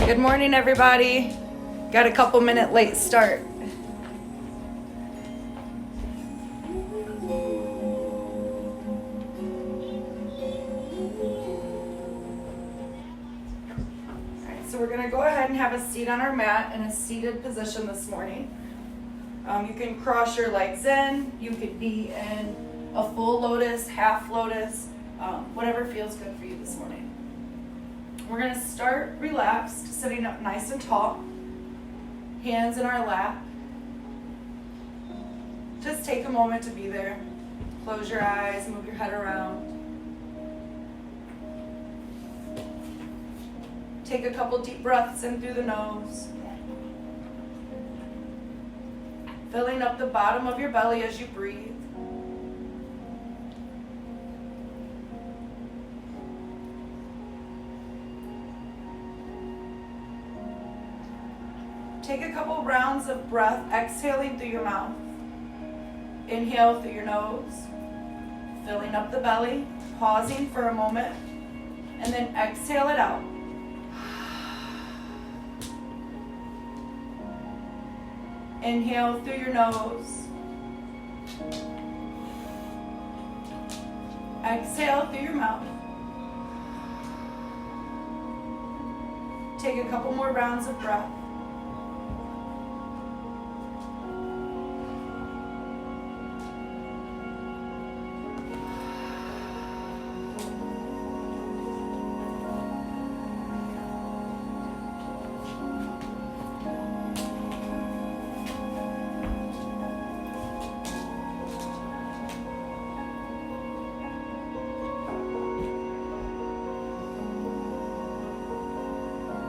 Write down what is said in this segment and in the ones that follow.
Good morning, everybody. Got a couple minute late start. Alright, so we're going to go ahead and have a seat on our mat in a seated position this morning. You can cross your legs in. You could be in a full lotus, half lotus, whatever feels good for you this morning. We're going to start relaxed, sitting up nice and tall, hands in our lap. Just take a moment to be there. Close your eyes, move your head around. Take a couple deep breaths in through the nose. Filling up the bottom of your belly as you breathe. Take a couple rounds of breath, exhaling through your mouth. Inhale through your nose, filling up the belly, pausing for a moment, and then exhale it out. Inhale through your nose. Exhale through your mouth. Take a couple more rounds of breath.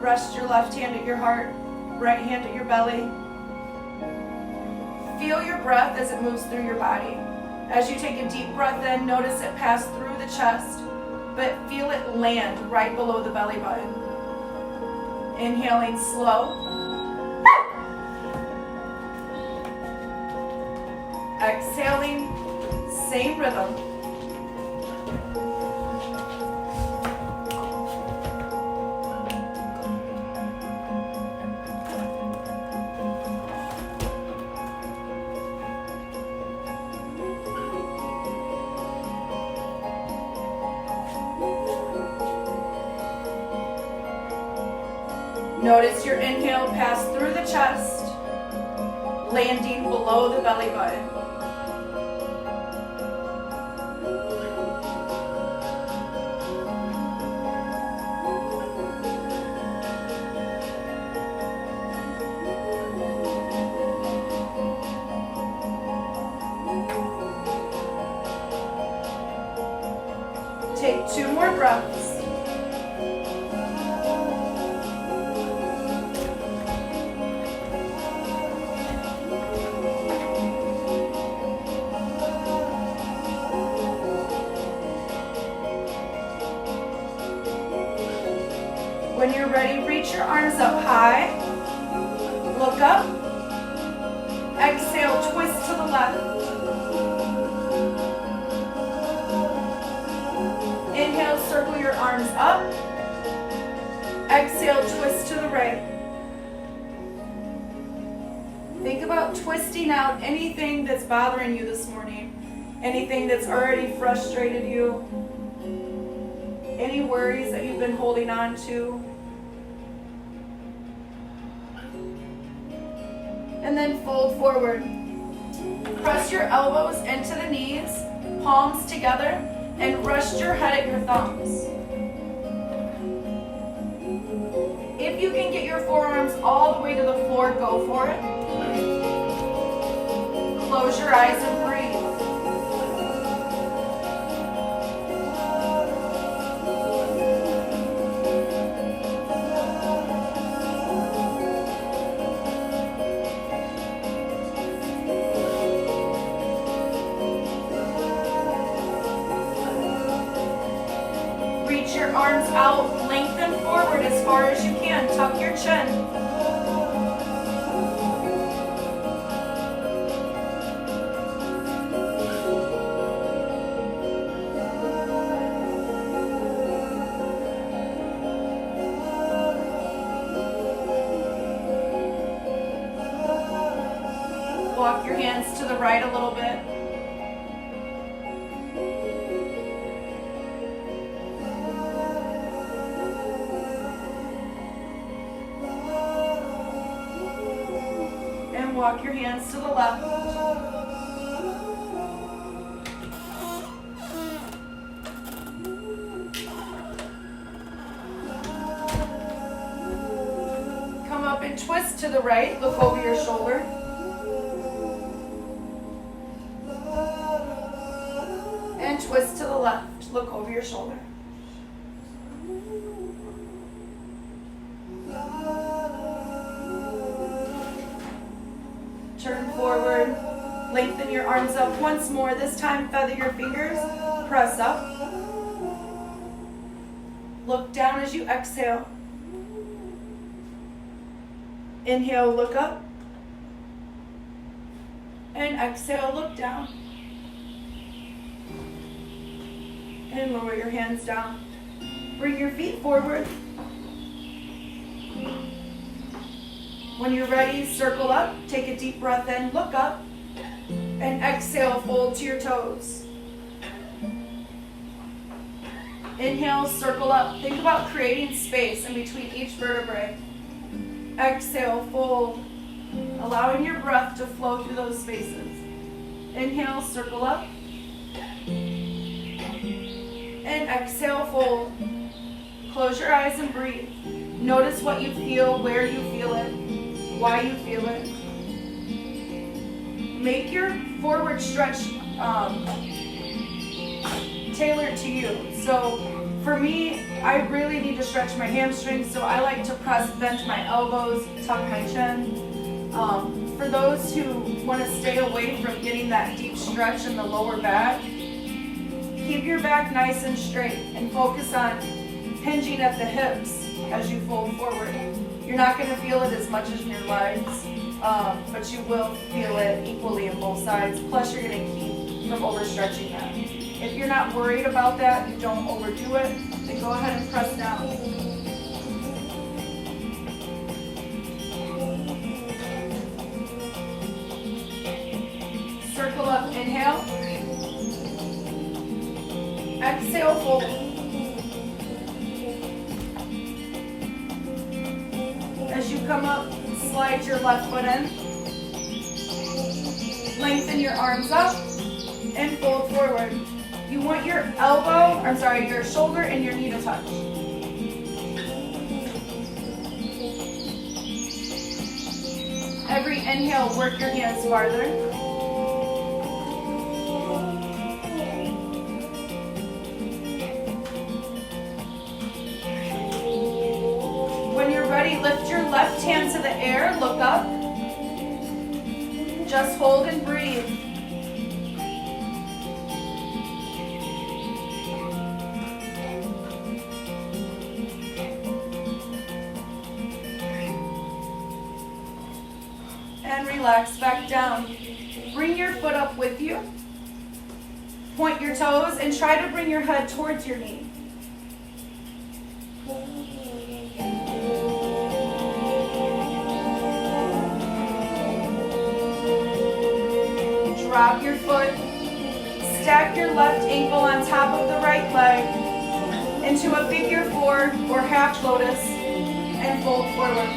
Rest your left hand at your heart, right hand at your belly. Feel your breath as it moves through your body. As you take a deep breath in, notice it pass through the chest, but feel it land right below the belly button. Inhaling slow. Exhaling, same rhythm. Notice your inhale pass through the chest, landing below the belly button. Take 2 more breaths. When you're ready, reach your arms up high. Look up. Exhale, twist to the left. Inhale, circle your arms up. Exhale, twist to the right. Think about twisting out anything that's bothering you this morning. Anything that's already frustrated you. Any worries that you've been holding on to. And then fold forward. Press your elbows into the knees, palms together, and rest your head at your thumbs. If you can get your forearms all the way to the floor, go for it. Close your eyes and breathe. Reach your arms out, lengthen forward as far as you can. Tuck your chin. walk your hands to the right a little bit. And walk your hands to the left. Come up and twist to the right, look over your shoulder. And twist to the left, look over your shoulder. Turn forward, lengthen your arms up once more. This time, feather your fingers, press up. Look down as you exhale. Inhale, look up. And exhale, look down. And lower your hands down. Bring your feet forward. When you're ready, circle up. Take a deep breath in, look up. And exhale, fold to your toes. Inhale, circle up. Think about creating space in between each vertebrae. Exhale, fold, allowing your breath to flow through those spaces. Inhale, circle up. And exhale, fold. Close your eyes and breathe. Notice what you feel, where you feel it, why you feel it. Make your forward stretch tailored to you. So for me, I really need to stretch my hamstrings, so I like to press, bend my elbows, tuck my chin. For those who want to stay away from getting that deep stretch in the lower back, keep your back nice and straight and focus on hinging at the hips as you fold forward. You're not going to feel it as much as in your legs, but you will feel it equally in both sides. Plus, you're going to keep from overstretching that. If you're not worried about that, you don't overdo it, then go ahead and press down. Circle up, inhale. Exhale, fold. As you come up, slide your left foot in. Lengthen your arms up and fold forward. You want your your shoulder and your knee to touch. Every inhale, work your hands farther. When you're ready, lift your left hand to the air, look up. Just hold and breathe. And relax back down. Bring your foot up with you. Point your toes and try to bring your head towards your knee. Drop your foot. Stack your left ankle on top of the right leg into a figure four or half lotus and fold forward.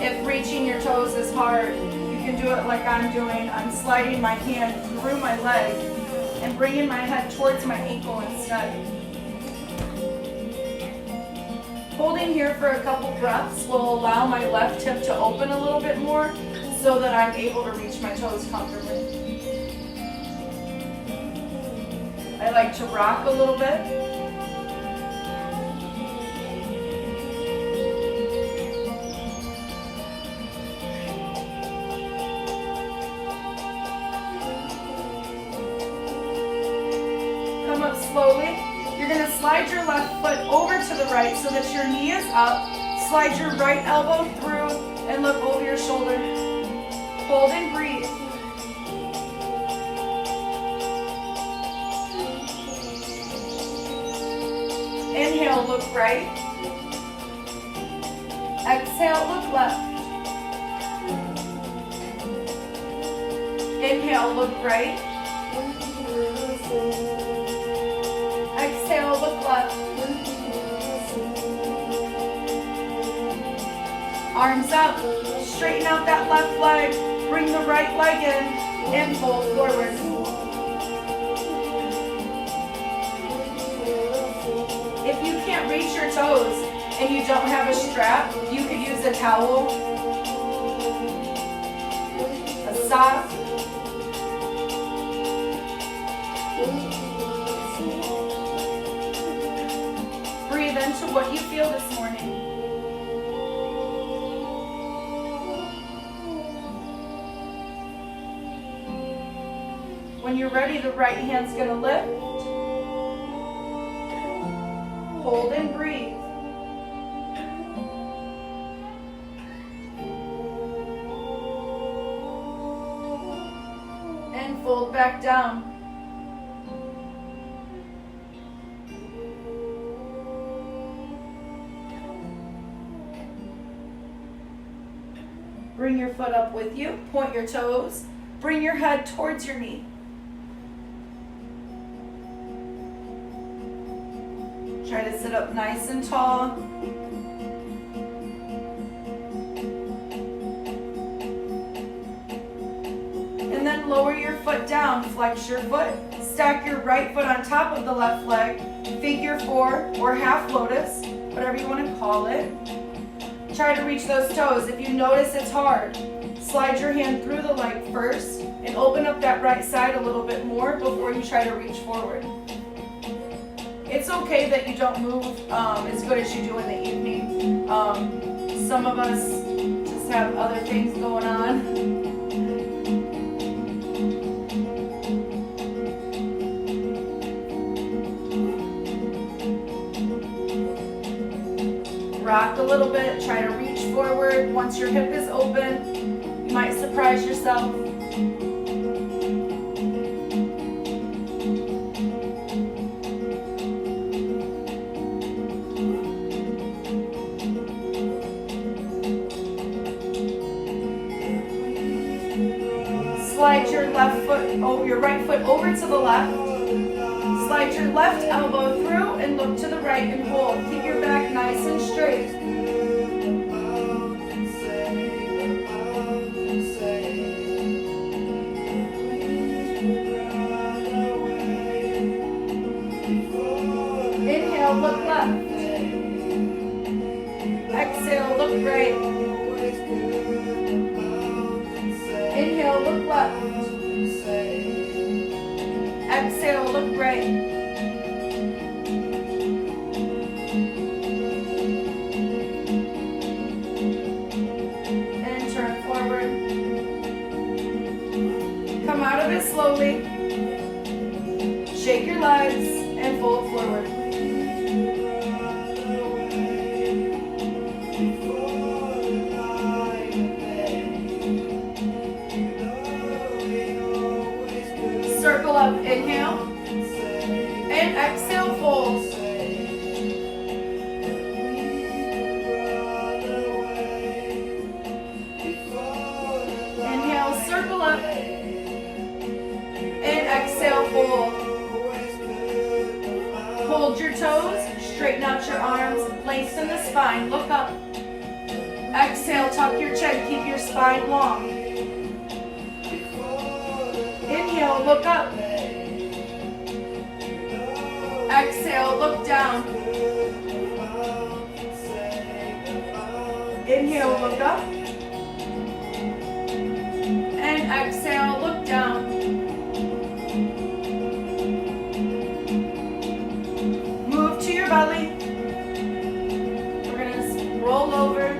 If reaching your toes is hard, you can do it like I'm doing. I'm sliding my hand through my leg and bringing my head towards my ankle instead. Holding here for a couple breaths will allow my left hip to open a little bit more so that I'm able to reach my toes comfortably. I like to rock a little bit. Slowly, you're going to slide your left foot over to the right so that your knee is up. Slide your right elbow through and look over your shoulder. Hold and breathe. Inhale, look right. Exhale, look left. Inhale, look right. Exhale, look left. Arms up. Straighten out that left leg. Bring the right leg in and fold forward. If you can't reach your toes and you don't have a strap, you could use a towel, a sock. Breathe into what you feel this morning. When you're ready, the right hand's going to lift. Hold and breathe. And fold back down. Bring your foot up with you. Point your toes. Bring your head towards your knee. Try to sit up nice and tall. And then lower your foot down. Flex your foot. Stack your right foot on top of the left leg. Figure four or half lotus, whatever you want to call it. Try to reach those toes. If you notice it's hard, slide your hand through the leg first and open up that right side a little bit more before you try to reach forward. It's okay that you don't move as good as you do in the evening. Some of us just have other things going on. Rock a little bit, try to reach forward. Once your hip is open, you might surprise yourself. Slide your your right foot over to the left. Slide your left elbow through and look to the right and hold. Keep your back nice and straight. Inhale, look left. Exhale, look right. Inhale, look left. Exhale, look right. And turn forward. Come out of it slowly. Shake your legs and fold forward. Circle up, inhale, and exhale, fold. Inhale, circle up, and exhale, fold. Hold your toes, straighten out your arms, lengthen the spine, look up. Exhale, tuck your chin, keep your spine long. Inhale, look up. Exhale, look down. Inhale, look up. And exhale, look down. Move to your belly. We're going to roll over.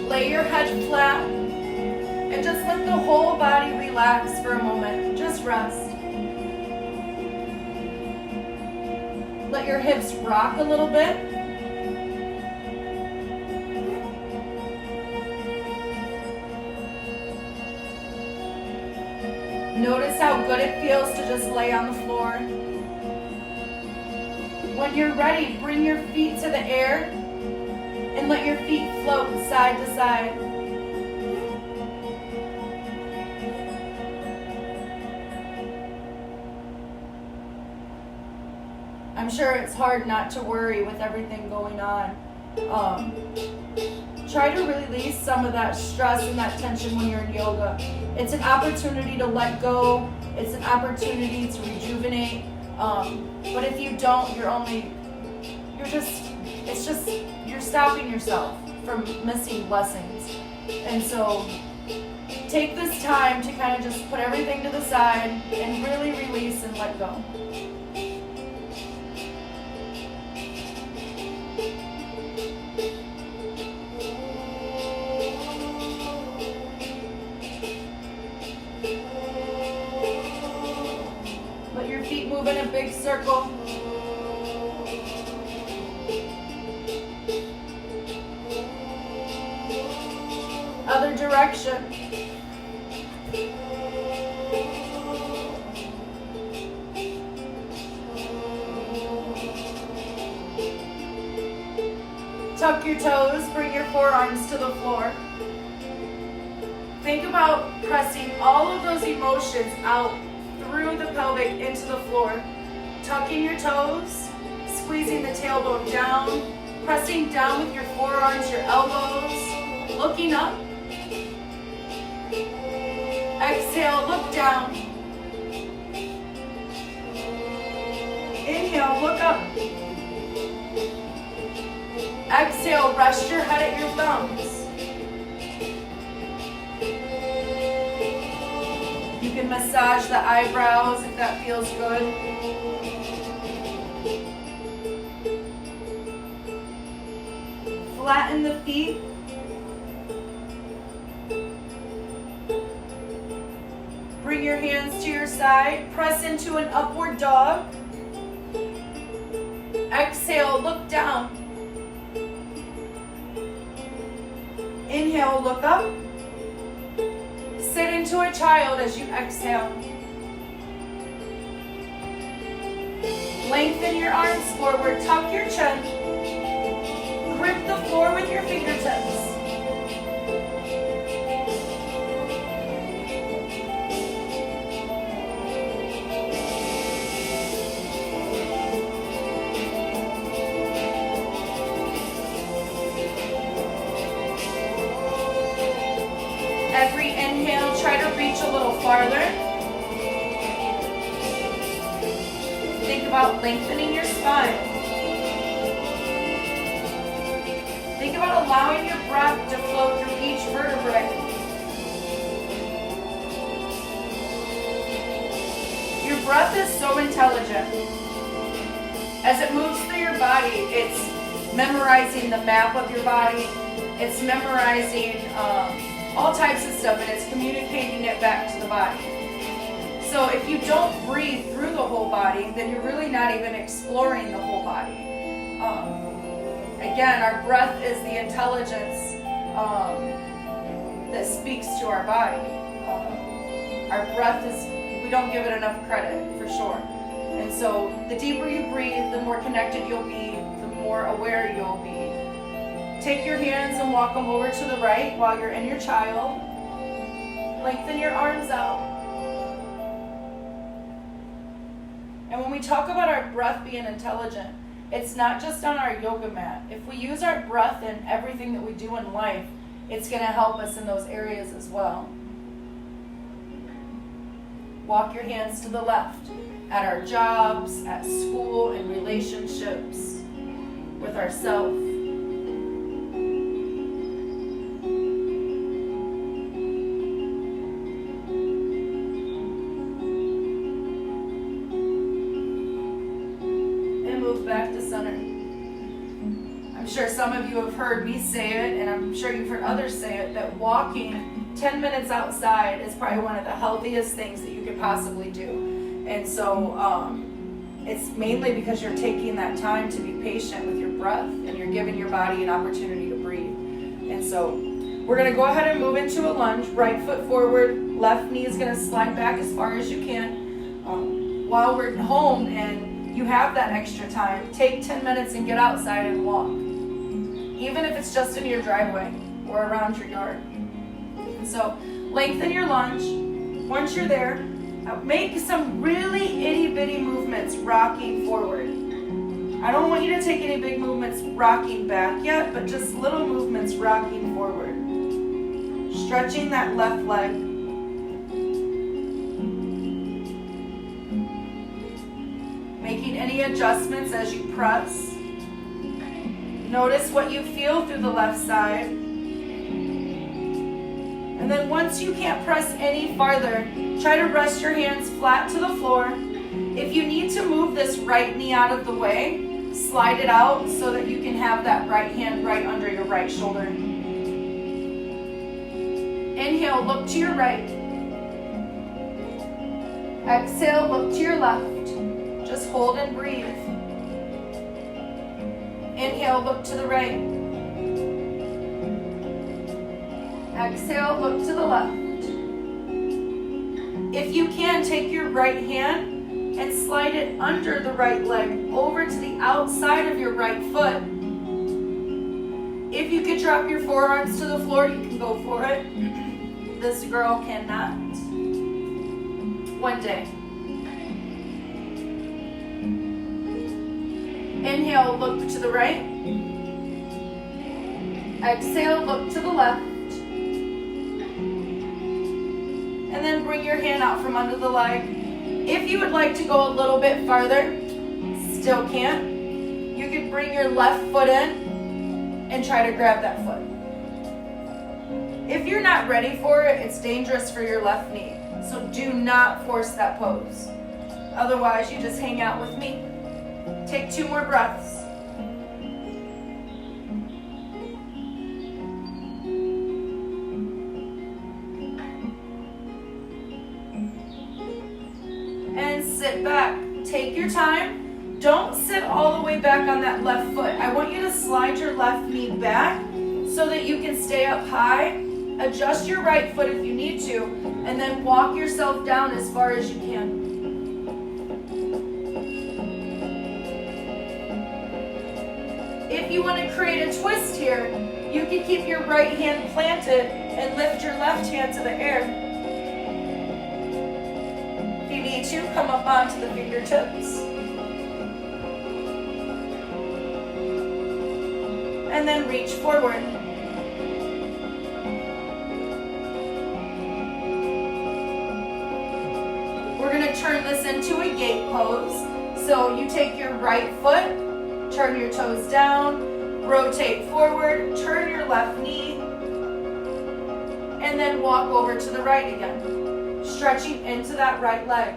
Lay your head flat. And just let the whole body relax for a moment. Just rest. Let your hips rock a little bit. Notice how good it feels to just lay on the floor. When you're ready, bring your feet to the air and let your feet float side to side. I'm sure it's hard not to worry with everything going on. Try to release some of that stress and that tension when you're in yoga. It's an opportunity to let go. It's an opportunity to rejuvenate. But if you don't, you're stopping yourself from missing blessings. And so take this time to kind of just put everything to the side and really release and let go. Move in a big circle. Other direction. Tuck your toes, bring your forearms to the floor. Think about pressing all of those emotions out through the pelvic into the floor. Tucking your toes, squeezing the tailbone down, pressing down with your forearms, your elbows, looking up. Exhale, look down. Inhale, look up. Exhale, rest your head at your thumbs. You can massage the eyebrows if that feels good. Flatten the feet. Bring your hands to your side. Press into an upward dog. Exhale, look down. Inhale, look up. Sit into a child as you exhale. Lengthen your arms forward, tuck your chin. Grip the floor with your fingertips. Every inhale, try to reach a little farther. Think about lengthening your spine. Think about allowing your breath to flow through each vertebrae. Your breath is so intelligent. As it moves through your body, it's memorizing the map of your body. It's memorizing all types of stuff, and it's communicating it back to the body. So if you don't breathe through the whole body, then you're really not even exploring the whole body. Again, our breath is the intelligence that speaks to our body. Our breath is, we don't give it enough credit, for sure. And so the deeper you breathe, the more connected you'll be, the more aware you'll be. Take your hands and walk them over to the right while you're in your child. Lengthen your arms out. And when we talk about our breath being intelligent, it's not just on our yoga mat. If we use our breath in everything that we do in life, it's going to help us in those areas as well. Walk your hands to the left. At our jobs, at school, in relationships, with ourselves. Back to center. I'm sure some of you have heard me say it, and I'm sure you've heard others say it, that walking 10 minutes outside is probably one of the healthiest things that you could possibly do. And so it's mainly because you're taking that time to be patient with your breath, and you're giving your body an opportunity to breathe. And so we're going to go ahead and move into a lunge. Right foot forward, left knee is going to slide back as far as you can. While we're home and you have that extra time, take 10 minutes and get outside and walk. Even if it's just in your driveway or around your yard. And so lengthen your lunge. Once you're there, make some really itty bitty movements rocking forward. I don't want you to take any big movements rocking back yet, but just little movements rocking forward. Stretching that left leg. Making any adjustments as you press. Notice what you feel through the left side. And then once you can't press any farther, try to rest your hands flat to the floor. If you need to move this right knee out of the way, slide it out so that you can have that right hand right under your right shoulder. Inhale, look to your right. Exhale, look to your left. Just hold and breathe. Inhale, look to the right. Exhale, look to the left. If you can, take your right hand and slide it under the right leg, over to the outside of your right foot. If you could drop your forearms to the floor, you can go for it. This girl cannot. One day. Inhale, look to the right. Exhale, look to the left. And then bring your hand out from under the leg. If you would like to go a little bit farther, still can't, you could bring your left foot in and try to grab that foot. If you're not ready for it, it's dangerous for your left knee. So do not force that pose. Otherwise, you just hang out with me. Take 2 more breaths. And sit back. Take your time. Don't sit all the way back on that left foot. I want you to slide your left knee back so that you can stay up high. Adjust your right foot if you need to, and then walk yourself down as far as you can. If you want to create a twist here, you can keep your right hand planted and lift your left hand to the air. If you need to, come up onto the fingertips. And then reach forward. We're going to turn this into a gate pose. So you take your right foot, turn your toes down, rotate forward, turn your left knee, and then walk over to the right again, stretching into that right leg.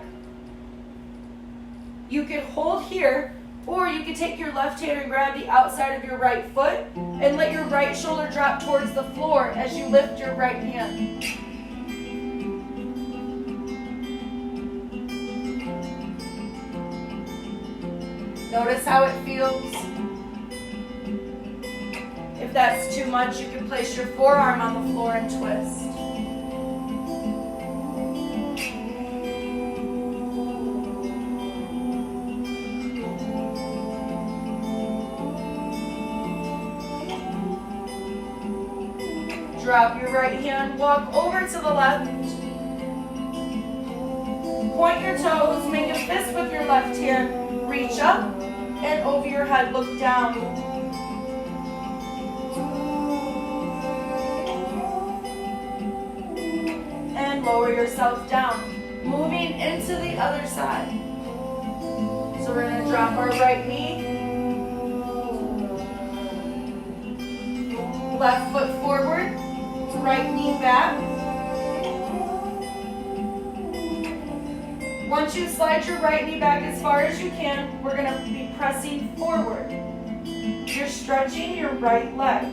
You could hold here, or you could take your left hand and grab the outside of your right foot and let your right shoulder drop towards the floor as you lift your right hand. Notice how it feels. If that's too much, you can place your forearm on the floor and twist. Drop your right hand, walk over to the left. Point your toes, make a fist with your left hand. Reach up and over your head, look down. And lower yourself down. Moving into the other side. So we're going to drop our right knee. Left foot forward. Right knee back. Once you slide your right knee back as far as you can, we're going to be pressing forward. You're stretching your right leg.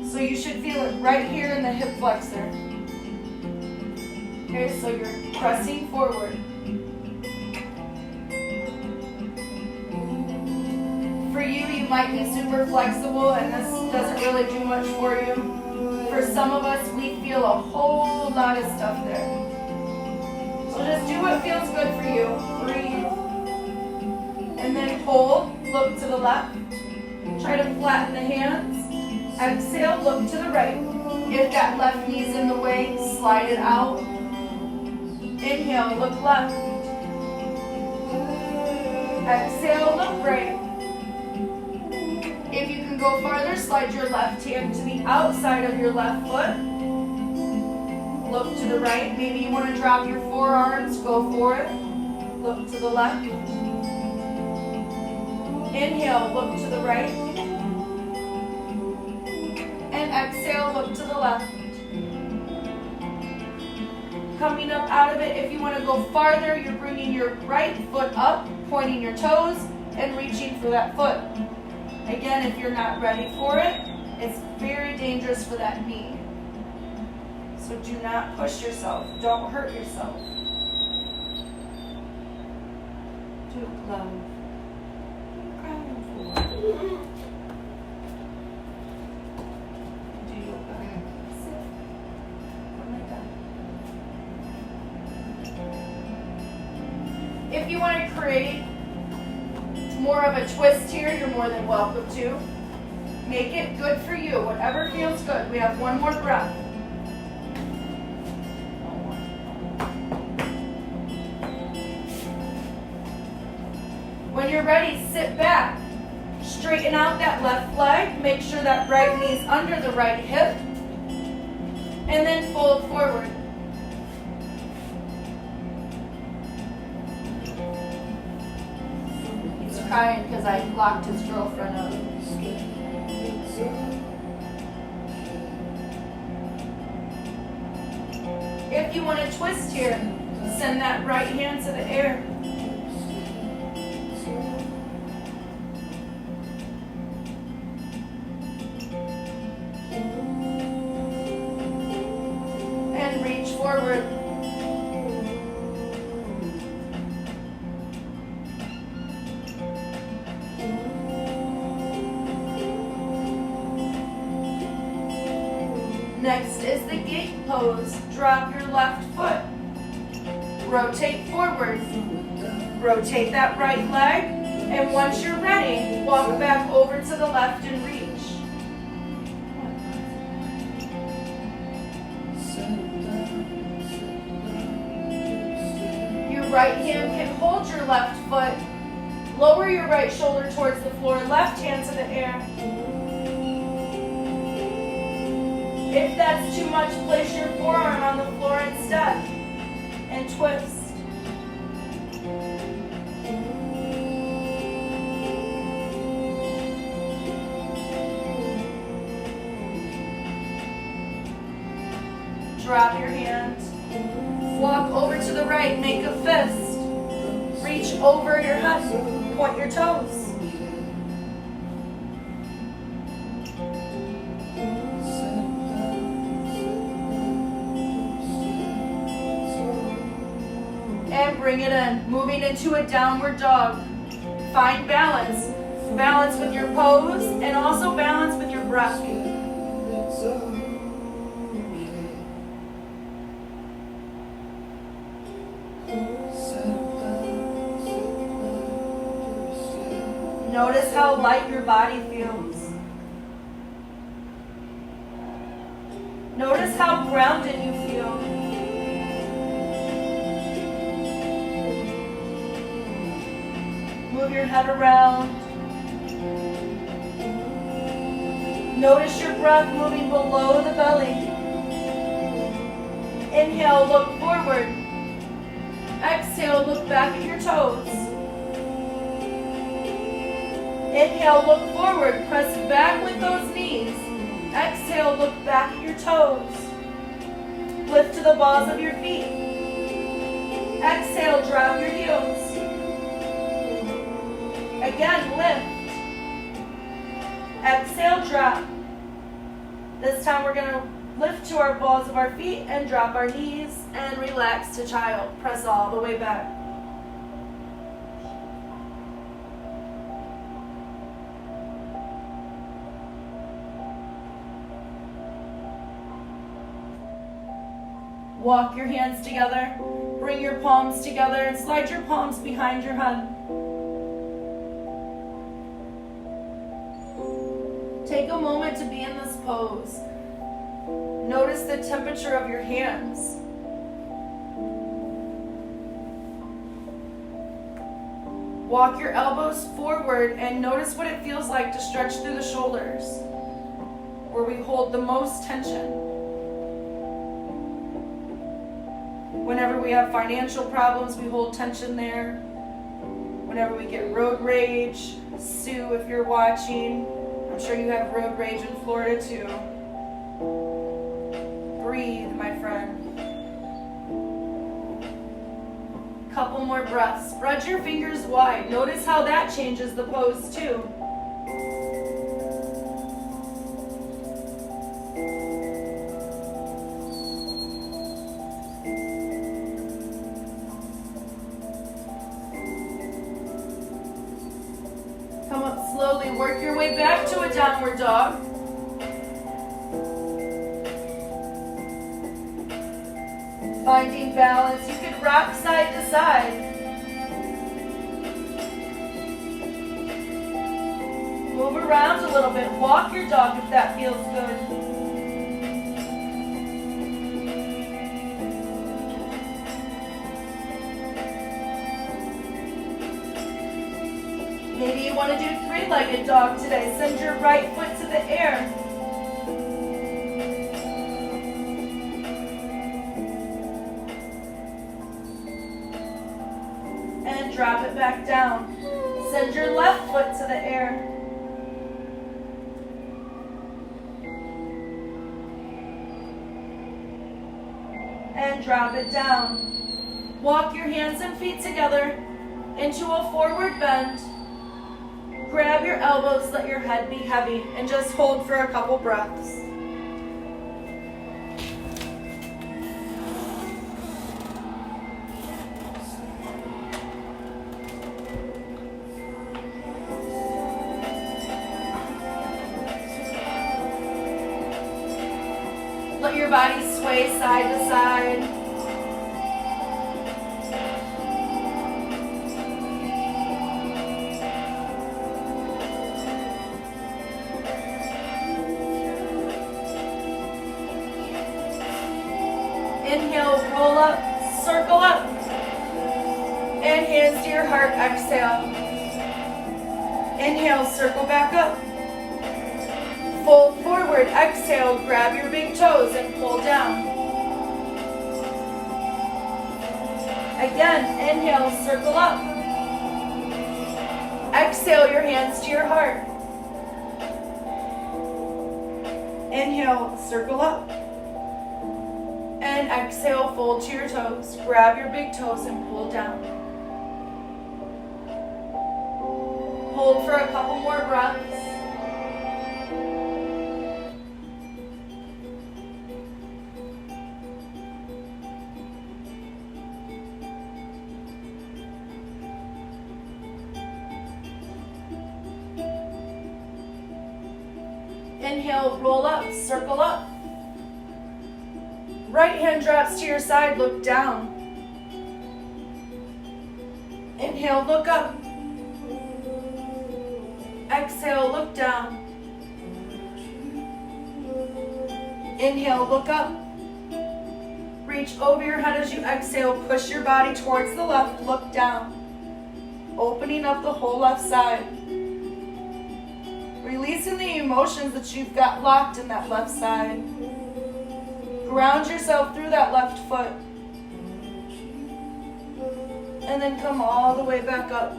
So you should feel it right here in the hip flexor. Okay, so you're pressing forward. For you, you might be super flexible and this doesn't really do much for you. For some of us, we feel a whole lot of stuff there. So just do what feels good for you. Breathe. And then hold, look to the left. Try to flatten the hands. Exhale, look to the right. If that left knee's in the way, slide it out. Inhale, look left. Exhale, look right. If you can go farther, slide your left hand to the outside of your left foot. Look to the right. Maybe you want to drop your forearms. Go for it. Look to the left. Inhale, look to the right. And exhale, look to the left. Coming up out of it, if you want to go farther, you're bringing your right foot up, pointing your toes, and reaching for that foot. Again, if you're not ready for it, it's very dangerous for that knee. So do not push yourself. Don't hurt yourself. Duke love. Crying for. Do yoga. Sit. Come like that. If you want to create more of a twist here, you're more than welcome to. Make it good for you, whatever feels good. We have one more breath. When you're ready, sit back. Straighten out that left leg. Make sure that right knee's under the right hip. And then fold forward. He's crying because I locked his girlfriend up. If you want to twist here, send that right hand to the air. And reach forward. Next is the gate pose. Drop your left foot. Rotate forward. Rotate that right leg. And once you're ready, walk back over to the left and reach. Your right hand can hold your left foot. Lower your right shoulder towards the floor. Left hand to the air. If that's too much, place your forearm on the floor instead and twist. Drop your hand. Walk over to the right, make a fist. Reach over your head, point your toes. And bring it in, moving into a downward dog. Find balance. Balance with your pose and also balance with your breath. Notice how light your body feels. Notice how grounded you feel. Move your head around. Notice your breath moving below the belly. Inhale, look forward. Exhale, look back at your toes. Inhale, look forward. Press back with those knees. Exhale, look back at your toes. Lift to the balls of your feet. Exhale, drop your heels. Again, lift. Exhale, drop. This time we're going to lift to our balls of our feet and drop our knees and relax to child. Press all the way back. Walk your hands together. Bring your palms together and slide your palms behind your head. Take a moment to be in this pose. Notice the temperature of your hands. Walk your elbows forward and notice what it feels like to stretch through the shoulders, where we hold the most tension. Whenever we have financial problems, we hold tension there. Whenever we get road rage, Sue, if you're watching, I'm sure you have road rage in Florida too. Breathe, my friend. Couple more breaths. Spread your fingers wide. Notice how that changes the pose too. Come up slowly. Work your way back to a downward dog. Finding balance. You could rock side to side. Move around a little bit. Walk your dog if that feels good. Maybe you want to do three-legged dog today. Send your right foot to the air. Drop it back down. Send your left foot to the air. And drop it down. Walk your hands and feet together into a forward bend. Grab your elbows, let your head be heavy, and just hold for a couple breaths. Let your body sway side to side. Inhale, roll up, circle up. And hands to your heart, exhale. Inhale, circle back up. Fold forward, exhale, grab your big toes and pull down. Again, inhale, circle up. Exhale, your hands to your heart. Inhale, circle up. And exhale, fold to your toes. Grab your big toes and pull down. Hold for a couple more breaths. Inhale, roll up, circle up. Right hand drops to your side, look down. Inhale, look up. Exhale, look down. Inhale, look up. Reach over your head as you exhale. Push your body towards the left, look down. Opening up the whole left side. Releasing the emotions that you've got locked in that left side. Ground yourself through that left foot. And then come all the way back up.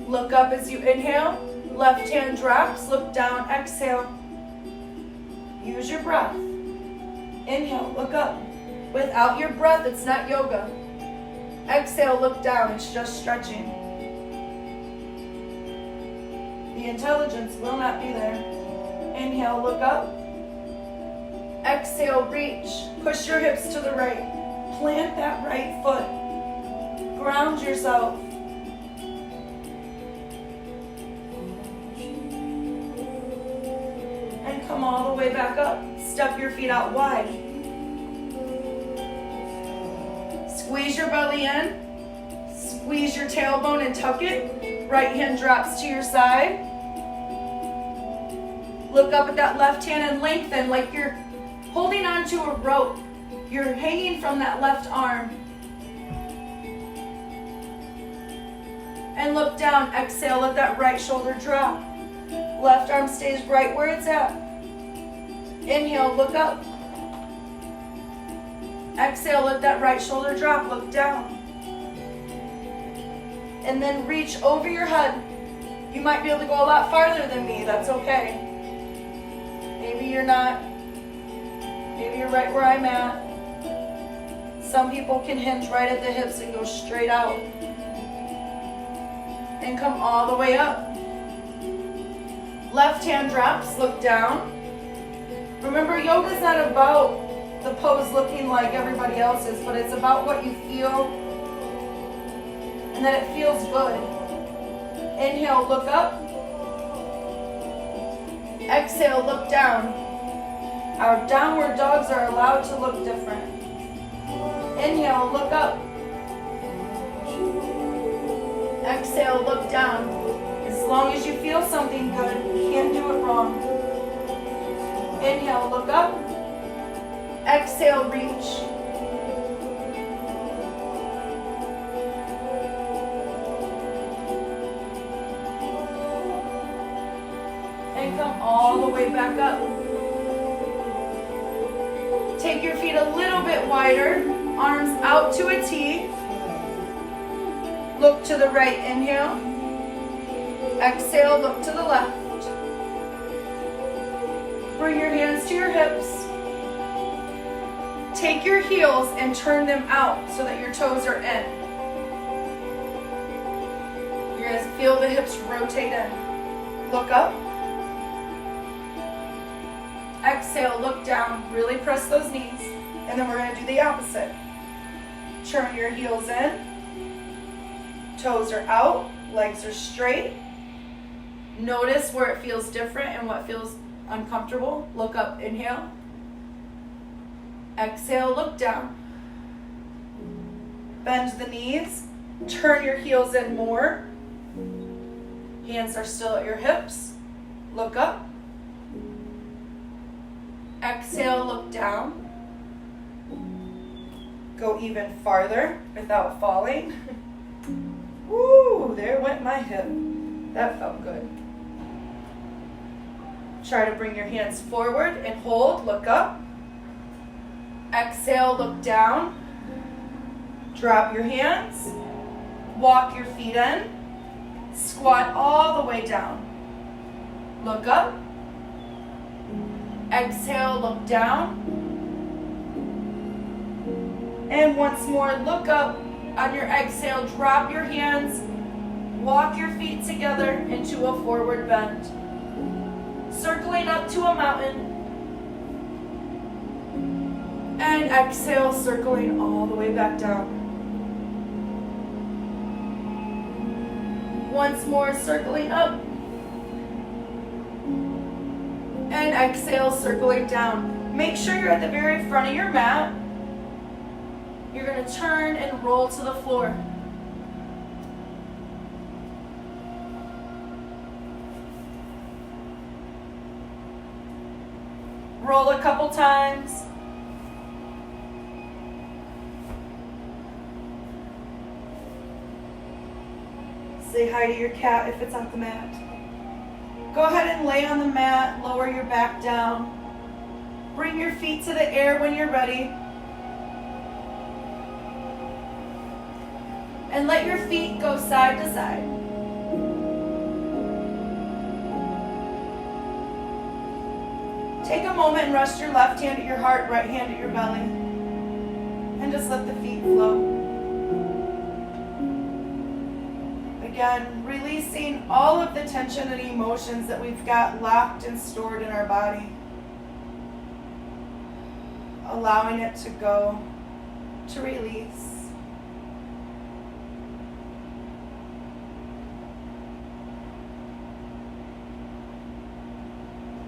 Look up as you inhale. Left hand drops. Look down. Exhale. Use your breath. Inhale. Look up. Without your breath, it's not yoga. Exhale. Look down. It's just stretching. The intelligence will not be there. Inhale. Look up. Exhale. Reach. Push your hips to the right. Plant that right foot. Ground yourself. And come all the way back up. Step your feet out wide. Squeeze your belly in. Squeeze your tailbone and tuck it. Right hand drops to your side. Look up at that left hand and lengthen like you're holding onto a rope. You're hanging from that left arm. And look down. Exhale, let that right shoulder drop. Left arm stays right where it's at. Inhale, look up. Exhale, let that right shoulder drop. Look down. And then reach over your head. You might be able to go a lot farther than me. That's okay. Maybe you're not. Maybe you're right where I'm at. Some people can hinge right at the hips and go straight out. And come all the way up. Left hand drops, look down. Remember, yoga is not about the pose looking like everybody else's, but it's about what you feel and that it feels good. Inhale, look up. Exhale, look down. Our downward dogs are allowed to look different. Inhale, look up. Exhale, look down. As long as you feel something good, you can't do it wrong. Inhale, look up. Exhale, reach. And come all the way back up. Take your feet a little bit wider. Arms out to a T. Look to the right, inhale. Exhale, look to the left. Bring your hands to your hips. Take your heels and turn them out so that your toes are in. You're going to feel the hips rotate in. Look up. Exhale, look down. Really press those knees. And then we're going to do the opposite. Turn your heels in. Toes are out, legs are straight. Notice where it feels different and what feels uncomfortable. Look up, inhale. Exhale, look down. Bend the knees. Turn your heels in more. Hands are still at your hips. Look up. Exhale, look down. Go even farther without falling. Woo, there went my hip. That felt good. Try to bring your hands forward and hold. Look up. Exhale, look down. Drop your hands. Walk your feet in. Squat all the way down. Look up. Exhale, look down. And once more, look up. On your exhale, drop your hands. Walk your feet together into a forward bend. Circling up to a mountain. And exhale, circling all the way back down. Once more, circling up. And exhale, circling down. Make sure you're at the very front of your mat. You're going to turn and roll to the floor. Roll a couple times. Say hi to your cat if it's on the mat. Go ahead and lay on the mat, lower your back down. Bring your feet to the air when you're ready. And let your feet go side to side. Take a moment and rest your left hand at your heart, right hand at your belly. And just let the feet flow. Again, releasing all of the tension and emotions that we've got locked and stored in our body. Allowing it to go, to release.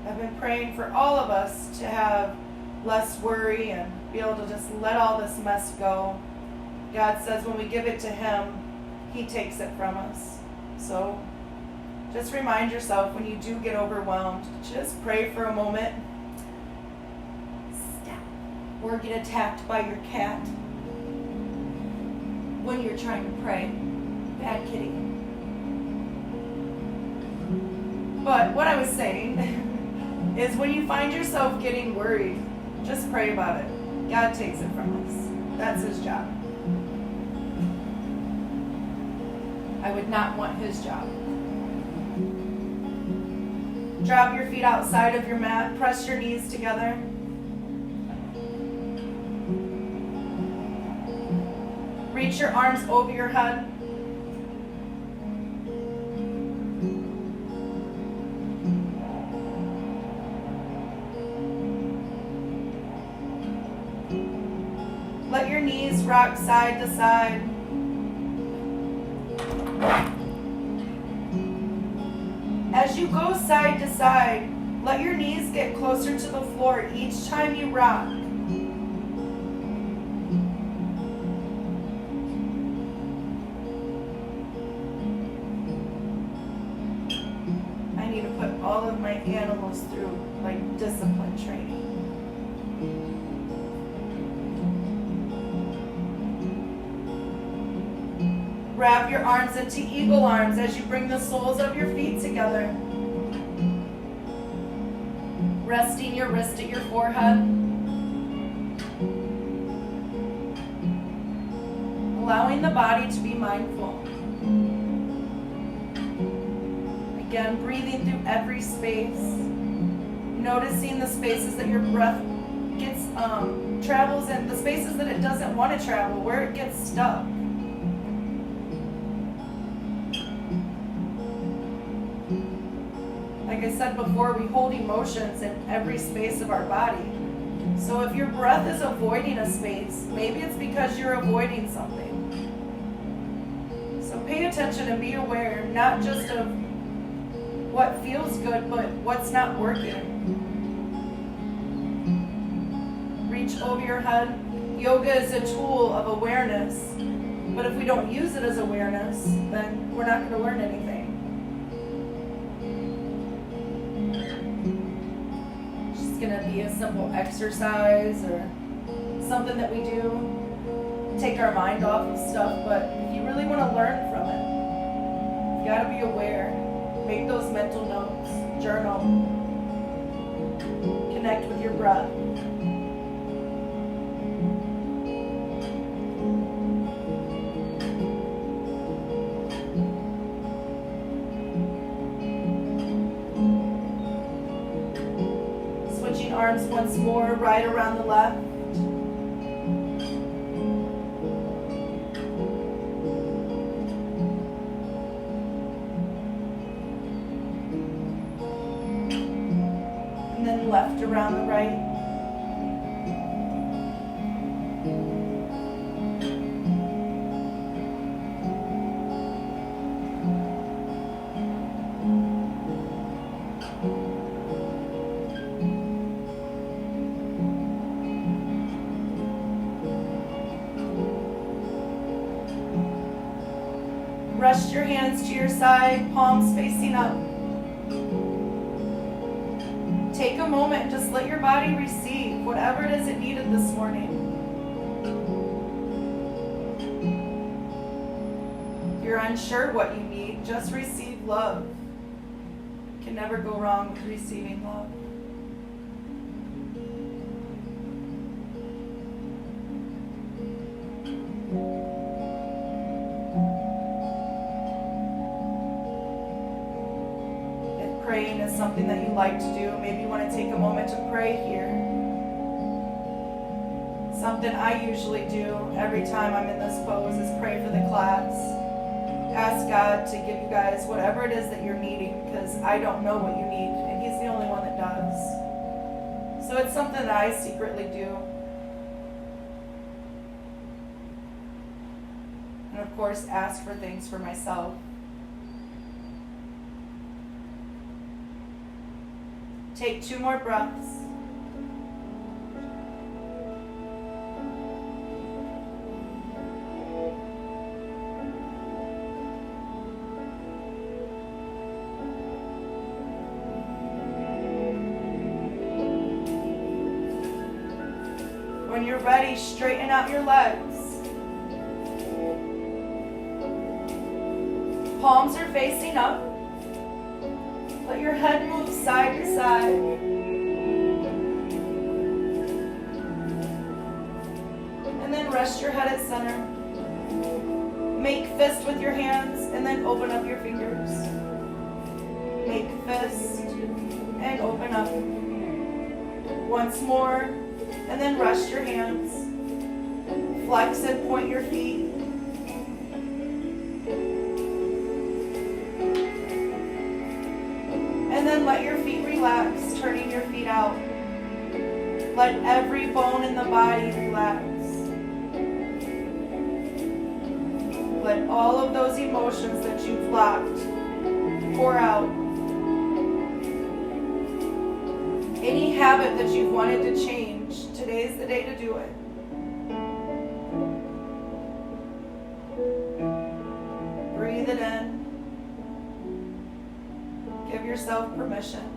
I've been praying for all of us to have less worry and be able to just let all this mess go. God says when we give it to Him, He takes it from us. So Just remind yourself when you do get overwhelmed, just pray for a moment. Stop. Or get attacked by your cat when you're trying to pray. Bad kitty. But what I was saying is when you find yourself getting worried, just pray about it. God takes it from us. That's his job. I would not want his job. Drop your feet outside of your mat. Press your knees together. Reach your arms over your head. Let your knees rock side to side. As you go side to side, let your knees get closer to the floor each time you rock. I need to put all of my animals through like discipline training. Wrap your arms into eagle arms as you bring the soles of your feet together. Resting your wrist at your forehead. Allowing the body to be mindful. Again, breathing through every space. Noticing the spaces that your breath gets travels in, the spaces that it doesn't want to travel, where it gets stuck. Like I said before, we hold emotions in every space of our body. So if your breath is avoiding a space, maybe it's because you're avoiding something. So pay attention and be aware, not just of what feels good, but what's not working. Reach over your head. Yoga is a tool of awareness, but if we don't use it as awareness, then we're not going to learn anything. Going to be a simple exercise or something that we do, take our mind off of stuff, but if you really want to learn from it, you got to be aware. Make those mental notes, journal, connect with your breath. Arms once more, right around the left. And then left around the right. Rest your hands to your side, palms facing up. Take a moment, just let your body receive whatever it is it needed this morning. If you're unsure what you need, just receive love. You can never go wrong with receiving love. Praying is something that you like to do. Maybe you want to take a moment to pray here. Something I usually do every time I'm in this pose is pray for the class. Ask God to give you guys whatever it is that you're needing, because I don't know what you need, and He's the only one that does. So it's something that I secretly do. And of course, ask for things for myself. Take 2 more breaths. When you're ready, straighten out your legs. Palms are facing up. Let your head move side to side. And then rest your head at center. Make fist with your hands and then open up your fingers. Make fist and open up. Once more, and then rest your hands. Flex and point your feet. And then let your feet relax, turning your feet out. Let every bone in the body relax. Let all of those emotions that you've locked pour out. Any habit that you've wanted to change, today's the day to do it. Breathe it in. Give yourself permission.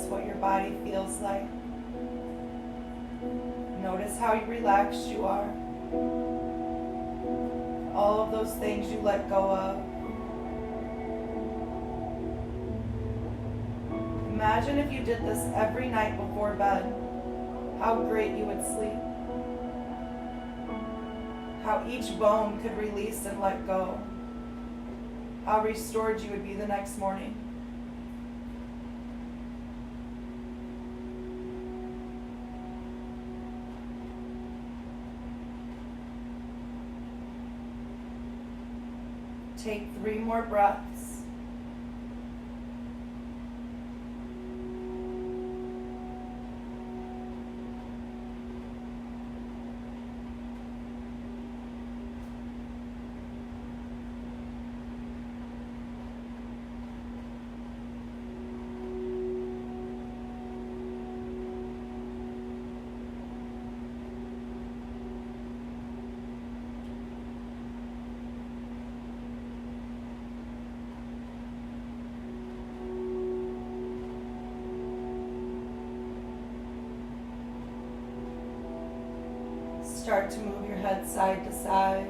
What your body feels like. Notice how relaxed you are. All of those things you let go of. Imagine if you did this every night before bed, how great you would sleep. How each bone could release and let go. How restored you would be the next morning. Take 3 more breaths. Start to move your head side to side.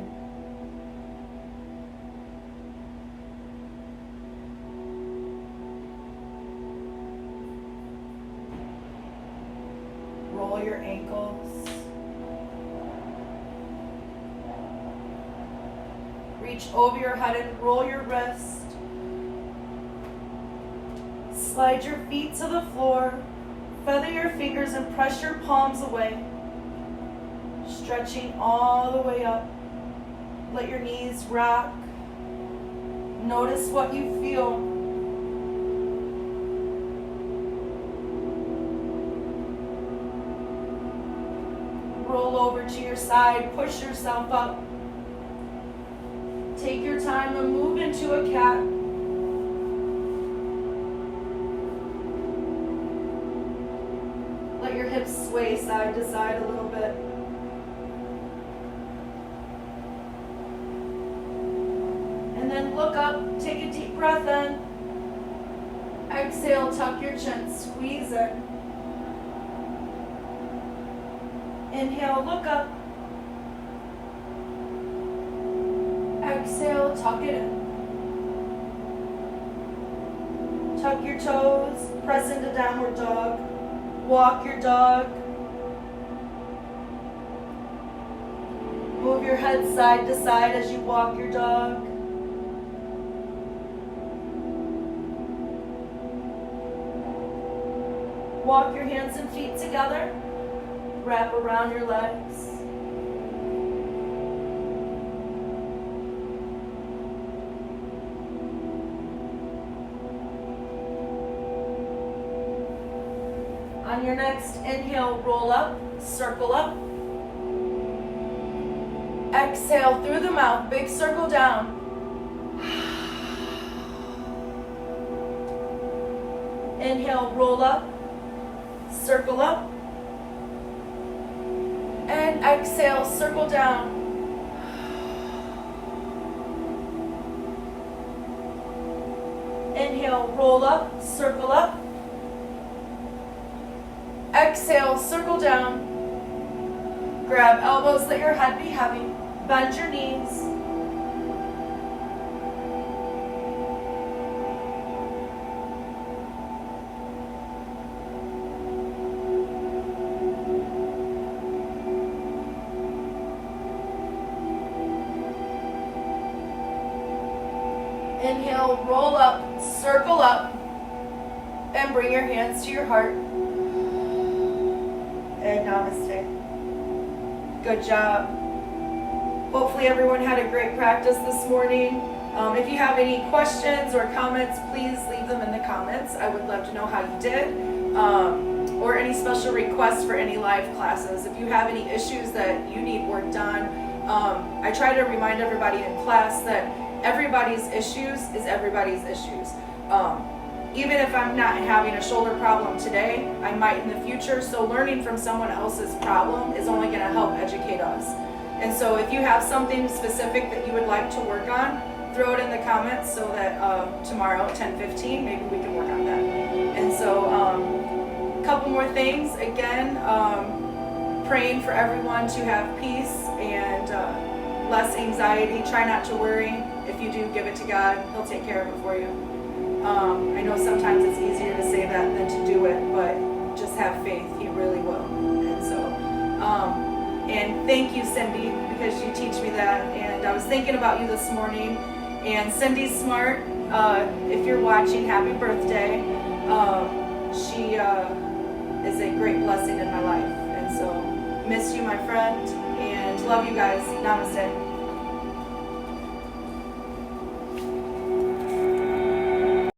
Roll your ankles. Reach over your head and roll your wrist. Slide your feet to the floor. Feather your fingers and press your palms away. Stretching all the way up. Let your knees rock. Notice what you feel. over to your side, push yourself up. Take your time and move into a cat. Let your hips sway side to side a little bit. And then look up, take a deep breath in. Exhale, tuck your chin, squeeze it. Inhale, look up. Exhale, tuck it in. Tuck your toes, press into downward dog. Walk your dog. Move your head side to side as you walk your dog. Walk your hands and feet together. Wrap around your legs. On your next inhale, roll up, circle up. Exhale through the mouth, big circle down. Inhale, roll up, circle up. And exhale, circle down. Inhale, roll up, circle up. Exhale, circle down. Grab elbows, let your head be heavy. Bend your knees. Inhale, roll up, circle up, and bring your hands to your heart. And namaste. Good job. Hopefully everyone had a great practice this morning. If you have any questions or comments, please leave them in the comments. I would love to know how you did. Or any special requests for any live classes. If you have any issues that you need work done, I try to remind everybody in class that everybody's issues is everybody's issues. Even if I'm not having a shoulder problem today, I might in the future. So learning from someone else's problem is only going to help educate us. And so if you have something specific that you would like to work on, throw it in the comments so that tomorrow at 10:15, maybe we can work on that. And so a couple more things. Again, praying for everyone to have peace and less anxiety. Try not to worry. If you do, give it to God. He'll take care of it for you. I know sometimes it's easier to say that than to do it, but just have faith. He really will. And so, and thank you, Cindy, because you teach me that. And I was thinking about you this morning. And Cindy's smart. If you're watching, happy birthday. She is a great blessing in my life. And so, miss you, my friend, and love you guys. Namaste.